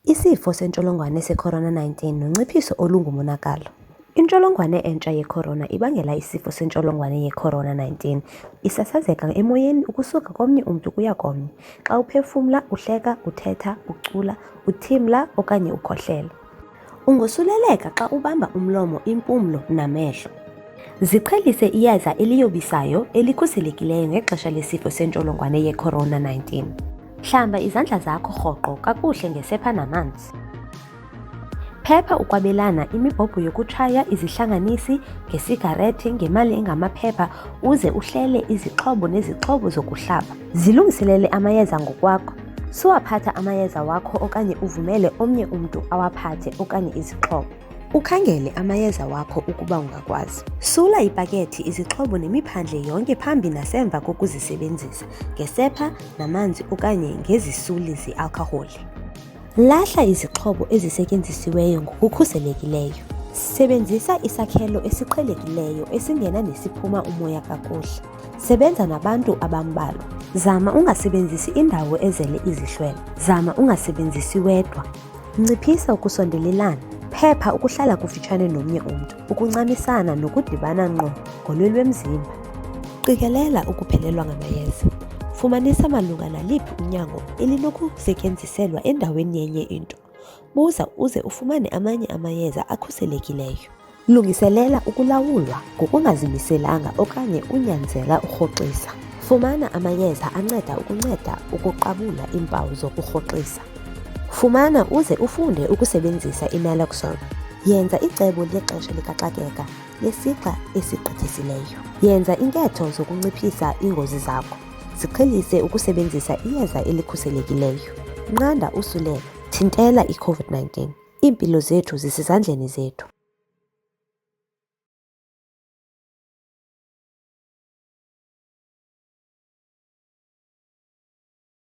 Isifo sentsholongwane se-corona-19 nonciphiso olungumonakalo. Intsholongwane entsha ye-corona ibangela isifo sentsholongwane ye-corona-19. Isasazeka emoyeni ukusuka komnye umntu ukuya komnye, xa uphefumla, uhleka, uthetha, ucula, uthimla okanye ukhohlela. Ungosuleleka xa ubamba umlomo, impumlo namehlo. Ziqhelise iyeza eliyobisayo elikhuselekileyo ngexesha lesifo sentsholongwane ye-corona-19. Hlamba izandla zakho rhoqo kakuhle ngesepha namanzi. Phepha ukwabelana imibhobho yokutshaya izihlanganisi ngesigarethi ngemali engamaphepha uze uhlele izixhobo nezixhobo zokuhlaba. Zilungiselele amayeza ngokwakho. Suwaphatha amayeza wakho okanye uvumele omnye umntu awaphathe okanye izixhobo. Ukhangele amayeza wakho ukuba ungakwazi. Sula ipakethi, izixhobo nemiphandle yonke phambi nasemva kokuzisebenzisa ngesepha namanzi okanye ngezisuli ze-alkhaholi. Lahla izixhobo ezisetyenzisiweyo ngokukhuselekileyo. Sebenzisa isakhelo esiqhelekileyo esingena nesiphuma umoya kakuhle. Sebenza nabantu abambalwa. Zama ungasebenzisi indawo ezele izihlwele. Zama ungasebenzisi wedwa. Nciphisa ukusondelelana. Phepha ukuhlala kufitshane nomnye umntu, ukuncamisana nokudibana ngqo ngolwelwemzimba. Qikelela ukuphelelwa ngamayeza. Fumanisa malunga naliphi unyango elinokusetyenziselwa endaweni yenye into. Buza uze ufumane amanye amayeza akhuselekileyo. Lungiselela ukulawulwa ngokungazimiselanga okanye unyanzela urhoxisa. Fumana amayeza anceda ukuqabula iimpawu zokurhoxisa. Fumana uze ufunde ukusebenzisa i-naloxone. Yenza icebo lexesha likaxakeka lesixa esigqithisileyo. Yenza inketho zokunciphisa iingozi zakho. Ziqhelise ukusebenzisa iyeza elikhuselekileyo. Nqanda usulelo. Thintela i-COVID-19. Iimpilo zethu zisezandleni zethu.